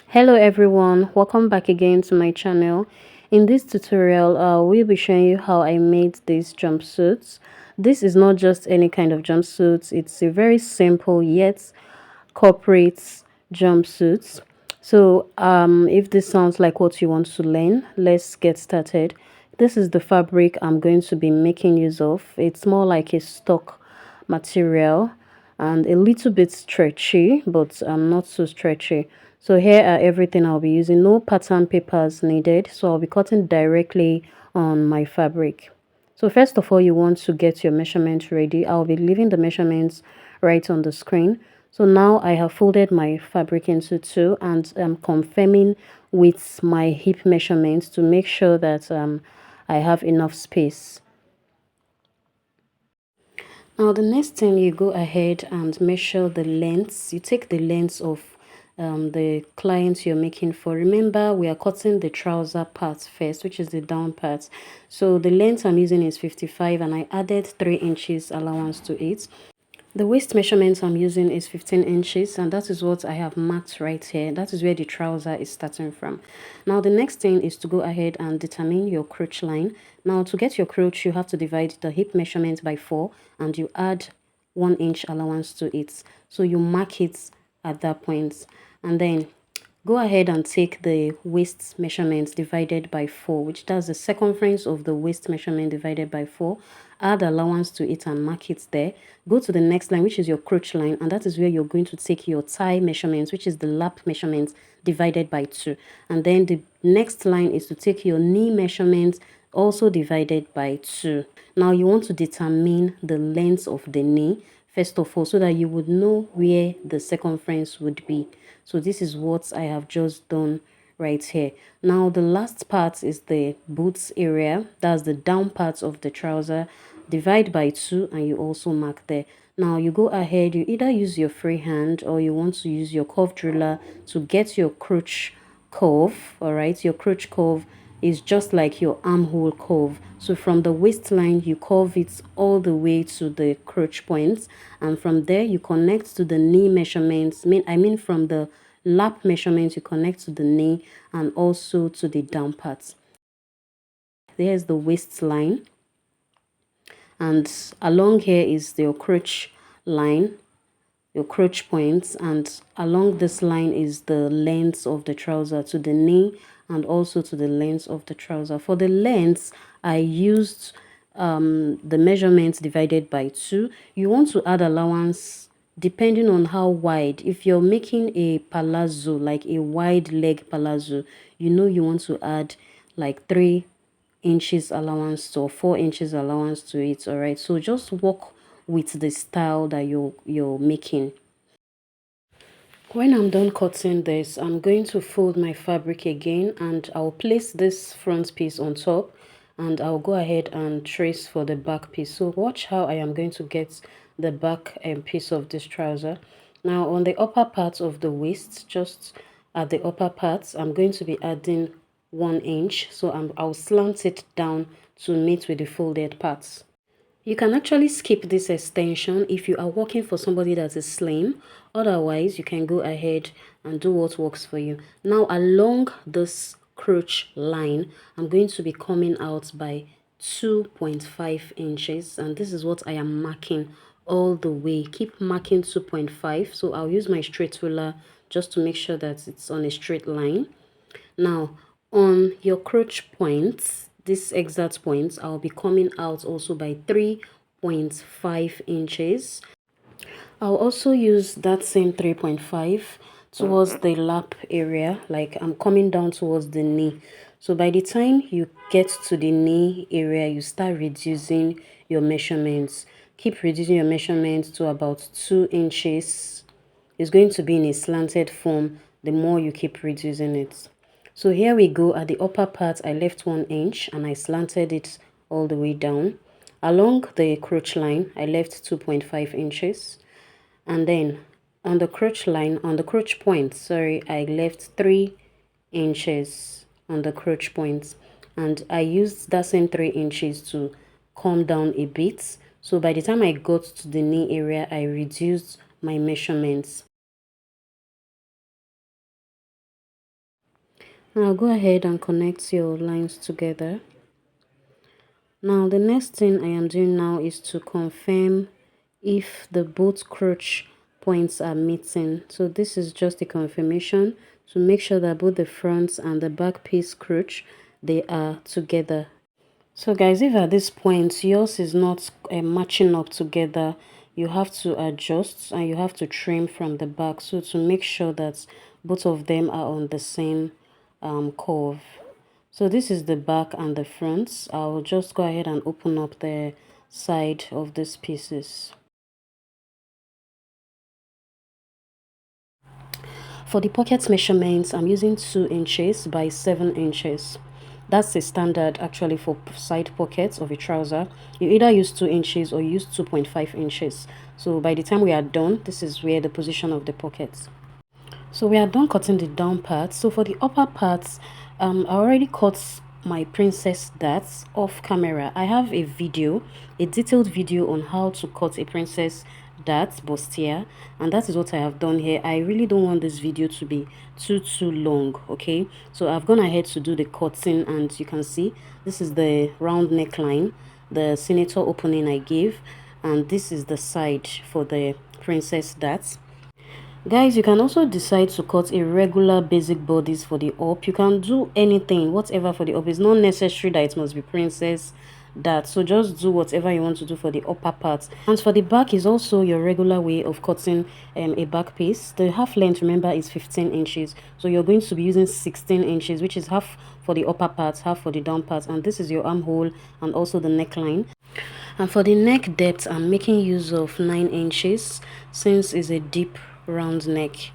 Hello everyone, welcome back again to my channel. In this tutorial we'll be showing you how I made these jumpsuits. This is not just any kind of jumpsuit, it's a very simple yet corporate jumpsuits. So if this sounds like what you want to learn, let's get started. This is the fabric I'm going to be making use of. It's more like a stock material and a little bit stretchy, but not so stretchy. So here are everything I'll be using. No pattern papers needed, so I'll be cutting directly on my fabric. So first of all, you want to get your measurements ready. I'll be leaving the measurements right on the screen. So now I have folded my fabric into two and I'm confirming with my hip measurements to make sure that I have enough space. Now the next thing, you go ahead and measure the lengths. You take the lengths of the client you're making for. Remember, we are cutting the trouser part first, which is the down part. So the length I'm using is 55 and I added 3 inches allowance to it. The waist measurement I'm using is 15 inches and that is what I have marked right here. That is where the trouser is starting from. Now the next thing is to go ahead and determine your crotch line. Now to get your crotch, you have to divide the hip measurement by 4 and you add 1 inch allowance to it. So you mark it at that point and then go ahead and take the waist measurement divided by 4, which does the circumference of the waist measurement divided by 4. Add allowance to it and mark it there. Go to the next line, which is your crotch line, and that is where you're going to take your thigh measurements, which is the lap measurement divided by 2. And then the next line is to take your knee measurement, also divided by 2. Now you want to determine the length of the knee first of all, so that you would know where the circumference would be. So this is what I have just done right here. Now the last part is the boots area. That's the down part of the trouser. Divide by 2 and you also mark there. Now you go ahead, you either use your free hand or you want to use your curve driller to get your crotch curve. All right, your crotch curve is just like your armhole curve. So from the waistline you curve it all the way to the crotch point, and from there you connect to the knee measurements. I mean from the lap measurements you connect to the knee and also to the down part. There's the waistline, and along here is your crotch line, your crotch points, and along this line is the length of the trouser to the knee and also to the length of the trouser. For the length, I used the measurements divided by 2. You want to add allowance depending on how wide. If you're making a palazzo, like a wide leg palazzo, you want to add like 3 inches allowance or 4 inches allowance to it. All right, so just work with the style that you're making. When I'm done cutting this, I'm going to fold my fabric again and I'll place this front piece on top and I'll go ahead and trace for the back piece. So watch how I am going to get the back piece of this trouser. Now on the upper part of the waist, just at the upper part, I'm going to be adding 1 inch. So I'll slant it down to meet with the folded parts. You can actually skip this extension if you are working for somebody that is slim. Otherwise, you can go ahead and do what works for you. Now, along this crotch line, I'm going to be coming out by 2.5 inches. And this is what I am marking all the way. Keep marking 2.5. So I'll use my straight ruler just to make sure that it's on a straight line. Now, on your crotch points, this exact point, I'll be coming out also by 3.5 inches. I'll also use that same 3.5 towards the lap area, like I'm coming down towards the knee. So by the time you get to the knee area, you start reducing your measurements. Keep reducing your measurements to about 2 inches. It's going to be in a slanted form the more you keep reducing it. So here we go. At the upper part, I left 1 inch and I slanted it all the way down. Along the crotch line, I left 2.5 inches. And then on the crotch line, on the crotch point, sorry, I left 3 inches on the crotch point. And I used that same 3 inches to come down a bit. So by the time I got to the knee area, I reduced my measurements. Now go ahead and connect your lines together. Now the next thing I am doing now is to confirm if the both crotch points are meeting. So this is just a confirmation to make sure that both the front and the back piece crotch, they are together. So guys, if at this point yours is not matching up together, you have to adjust and you have to trim from the back, so to make sure that both of them are on the same curve. So this is the back and the front. I'll just go ahead and open up the side of these pieces. For the pocket measurements, I'm using 2 inches by 7 inches. That's the standard actually for side pockets of a trouser. You either use 2 inches or use 2.5 inches. So by the time we are done, this is where the position of the pockets. So we are done cutting the down part. So for the upper parts, I already cut my princess darts off camera. I have a video, a detailed video on how to cut a princess dart bustier, and that is what I have done here. I really don't want this video to be too long, okay? So I've gone ahead to do the cutting, and you can see this is the round neckline, the senator opening I gave, and this is the side for the princess darts. Guys, you can also decide to cut irregular basic bodies for the up. You can do anything, whatever for the up. It's not necessary that it must be princess that, so just do whatever you want to do for the upper part. And for the back is also your regular way of cutting a back piece. The half length, remember, is 15 inches, so you're going to be using 16 inches, which is half for the upper part, half for the down part. And this is your armhole and also the neckline. And for the neck depth, I'm making use of 9 inches since it's a deep round neck.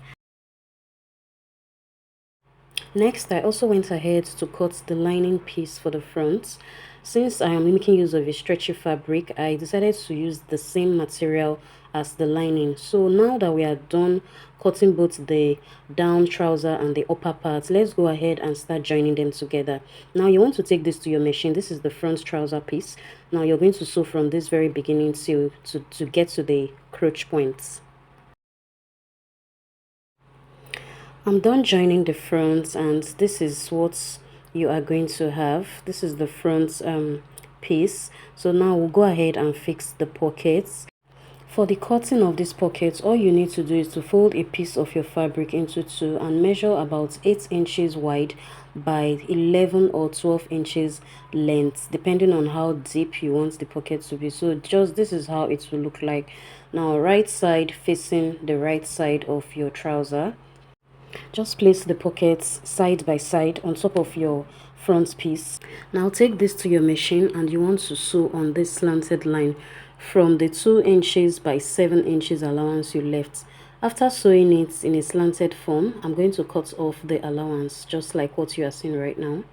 Next, I also went ahead to cut the lining piece for the front. Since I am making use of a stretchy fabric, I decided to use the same material as the lining. So now that we are done cutting both the down trouser and the upper part, let's go ahead and start joining them together. Now you want to take this to your machine. This is the front trouser piece. Now you're going to sew from this very beginning to get to the crotch points. I'm done joining the front, and this is what you are going to have. This is the front piece. So now we'll go ahead and fix the pockets. For the cutting of these pockets, all you need to do is to fold a piece of your fabric into two and measure about 8 inches wide by 11 or 12 inches length, depending on how deep you want the pocket to be. So just this is how it will look like. Now right side facing the right side of your trouser. Just place the pockets side by side on top of your front piece. Now take this to your machine and you want to sew on this slanted line from the 2 inches by 7 inches allowance you left. After sewing it in a slanted form, I'm going to cut off the allowance just like what you are seeing right now.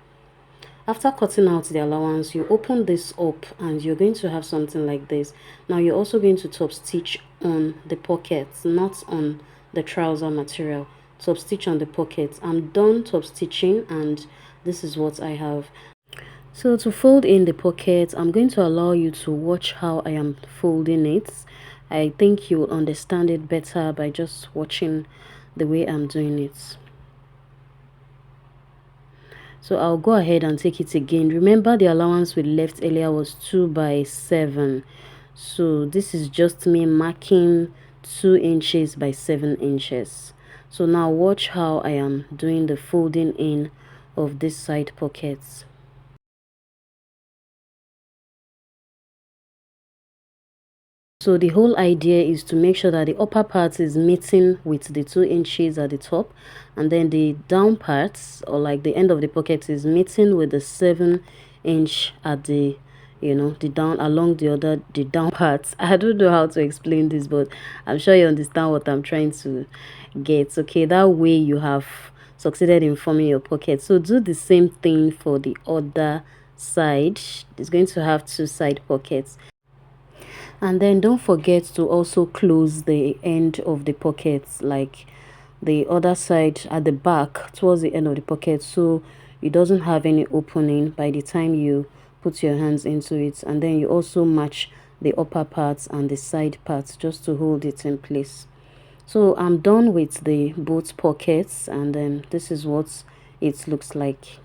After cutting out the allowance, you open this up and you're going to have something like this. Now you're also going to top stitch on the pockets, not on the trouser material. Top stitch on the pocket. I'm done top stitching and this is what I have. So to fold in the pocket, I'm going to allow you to watch how I am folding it. I think you will understand it better by just watching the way I'm doing it. So I'll go ahead and take it again. Remember the allowance we left earlier was 2 by 7. So this is just me marking 2 inches by 7 inches. So now watch how I am doing the folding in of this side pockets. So the whole idea is to make sure that the upper part is meeting with the 2 inches at the top, and then the down parts, or like the end of the pocket, is meeting with the 7 inch at the, you know, the down along the down parts. I don't know how to explain this, but I'm sure you understand what I'm trying to get. Okay, that way you have succeeded in forming your pocket. So do the same thing for the other side. It's going to have 2 side pockets. And then don't forget to also close the end of the pockets, like the other side at the back towards the end of the pocket, so it doesn't have any opening by the time you put your hands into it. And then you also match the upper parts and the side parts just to hold it in place. So I'm done with the both pockets, and then this is what it looks like.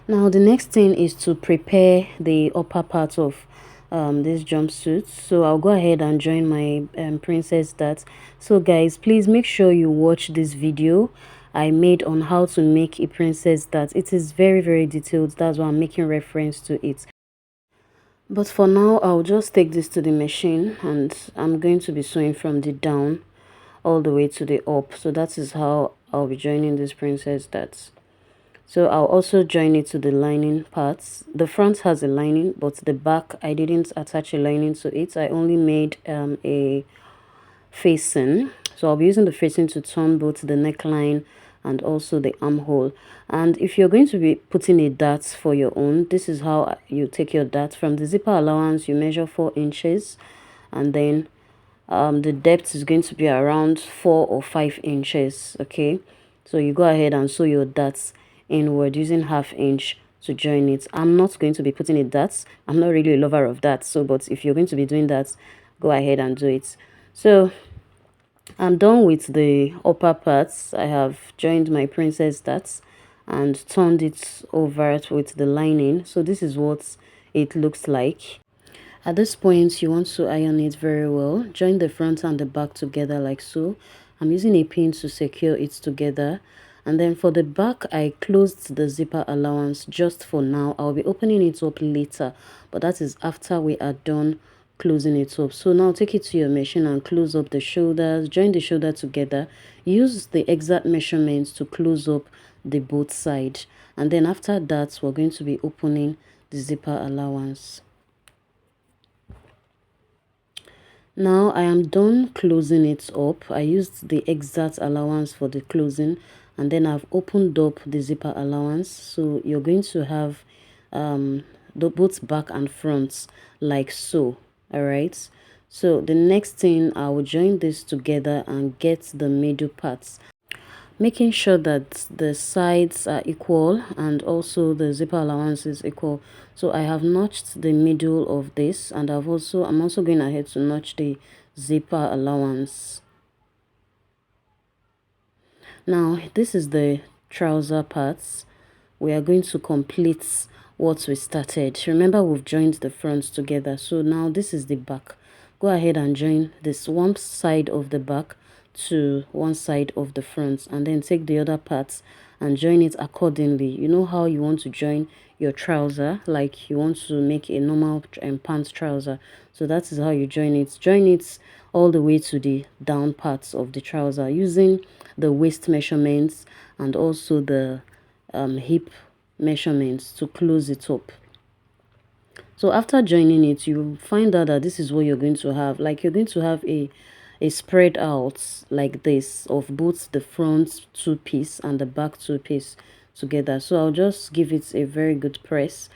Now the next thing is to prepare the upper part of this jumpsuit. So I'll go ahead and join my princess dart. So guys, please make sure you watch this video I made on how to make a princess dart. It is very detailed. That's why I'm making reference to it. But for now, I'll just take this to the machine and I'm going to be sewing from the down all the way to the up. So that is how I'll be joining this princess dart. So I'll also join it to the lining parts. The front has a lining, but the back I didn't attach a lining to it. I only made a facing. So I'll be using the facing to turn both the neckline and also the armhole. And if you're going to be putting a dart for your own, this is how you take your dart. From the zipper allowance, you measure 4 inches, and then the depth is going to be around 4 or 5 inches. Okay, so you go ahead and sew your darts inward using 1/2 inch to join it. I'm not going to be putting it darts. I'm not really a lover of that, so but if you're going to be doing that, go ahead and do it. So I'm done with the upper parts. I have joined my princess darts and turned it over with the lining. So this is what it looks like. At this point, you want to iron it very well. Join the front and the back together like so. I'm using a pin to secure it together. And then for the back, I closed the zipper allowance just for now. I'll be opening it up later, but that is after we are done closing it up. So now take it to your machine and close up the shoulders. Join the shoulder together. Use the exact measurements to close up the both sides. And then after that, we're going to be opening the zipper allowance. Now I am done closing it up. I used the exact allowance for the closing, and then I've opened up the zipper allowance. So you're going to have both back and fronts like so. All right, so the next thing, I will join this together and get the middle parts, making sure that the sides are equal and also the zipper allowance is equal. So I have notched the middle of this, and I'm also going ahead to notch the zipper allowance. Now this is the trouser parts. We are going to complete what we started. Remember, we've joined the fronts together, so now this is the back. Go ahead and join this one side of the back to one side of the front, and then take the other parts and join it accordingly. You know how you want to join your trouser, like you want to make a normal pants trouser. So that is how you join it. Join it all the way to the down parts of the trouser using the waist measurements and also the hip measurements to close it up. So after joining it, you find out that this is what you're going to have. Like, you're going to have a spread out like this of both the front two piece and the back two piece together. So I'll just give it a very good press.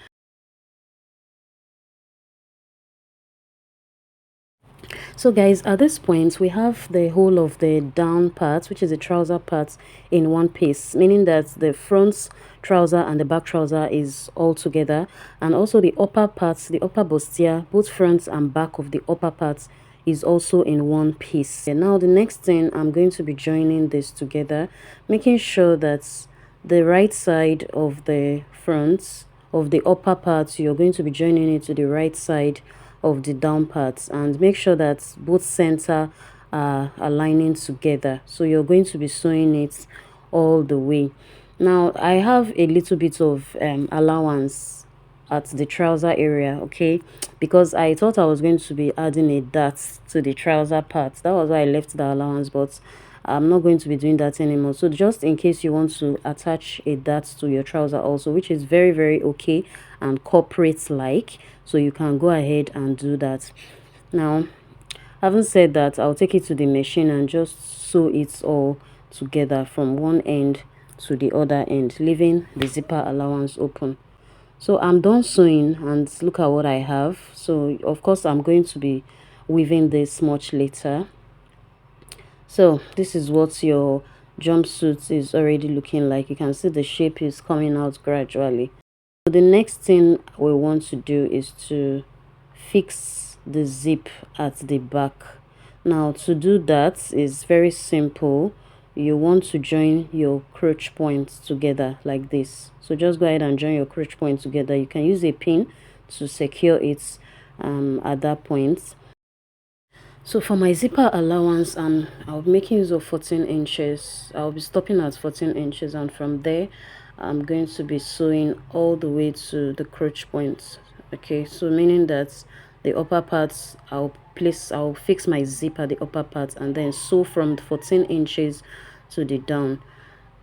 So guys, at this point we have the whole of the down part, which is the trouser part, in one piece, meaning that the front trouser and the back trouser is all together, and also the upper parts, the upper bustier, both front and back of the upper parts, is also in one piece. And now the next thing, I'm going to be joining this together, making sure that the right side of the front of the upper part, you're going to be joining it to the right side of the down parts, and make sure that both center are aligning together. So you're going to be sewing it all the way. Now I have a little bit of allowance at the trouser area, okay, because I thought I was going to be adding a dart to the trouser part. That was why I left the allowance, but I'm not going to be doing that anymore. So just in case you want to attach a dart to your trouser also, which is very okay and corporate like, so you can go ahead and do that. Now, having said that, I'll take it to the machine and just sew it all together from one end to the other end, leaving the zipper allowance open. So I'm done sewing, and look at what I have. So of course I'm going to be weaving this much later. So this is what your jumpsuit is already looking like. You can see the shape is coming out gradually. So the next thing we want to do is to fix the zip at the back. Now to do that is very simple. You want to join your crotch points together like this. So just go ahead and join your crotch point together. You can use a pin to secure it at that point. So for my zipper allowance, I'll be making use of 14 inches. I'll be stopping at 14 inches, and from there I'm going to be sewing all the way to the crotch point. Okay, so meaning that the upper parts, I'll fix my zip at the upper part and then sew from the 14 inches to the down.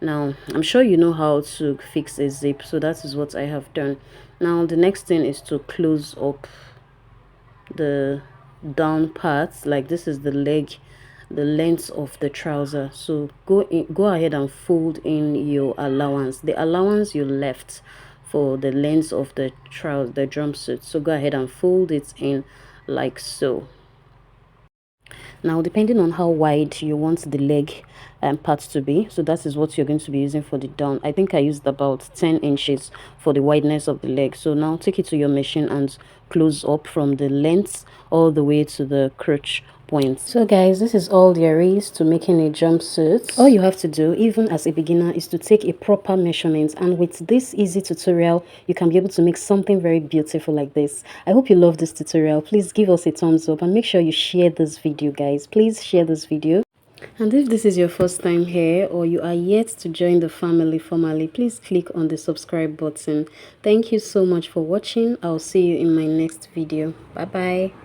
Now I'm sure you know how to fix a zip, so that is what I have done. Now the next thing is to close up the down parts. Like this is the leg, the length of the trouser. So go ahead and fold in your allowance, the allowance you left for the length of the trouser, the jumpsuit. So go ahead and fold it in like so. Now depending on how wide you want the leg part to be, so that is what you're going to be using for the down. I think I used about 10 inches for the wideness of the leg. So now take it to your machine and close up from the length all the way to the crotch point. So guys, this is all there is to making a jumpsuit. All you have to do, even as a beginner, is to take a proper measurement, and with this easy tutorial you can be able to make something very beautiful like this. I hope you love this tutorial. Please give us a thumbs up and make sure you share this video, guys. Please share this video. And if this is your first time here, or you are yet to join the family formally, please click on the subscribe button. Thank you so much for watching. I'll see you in my next video. Bye bye.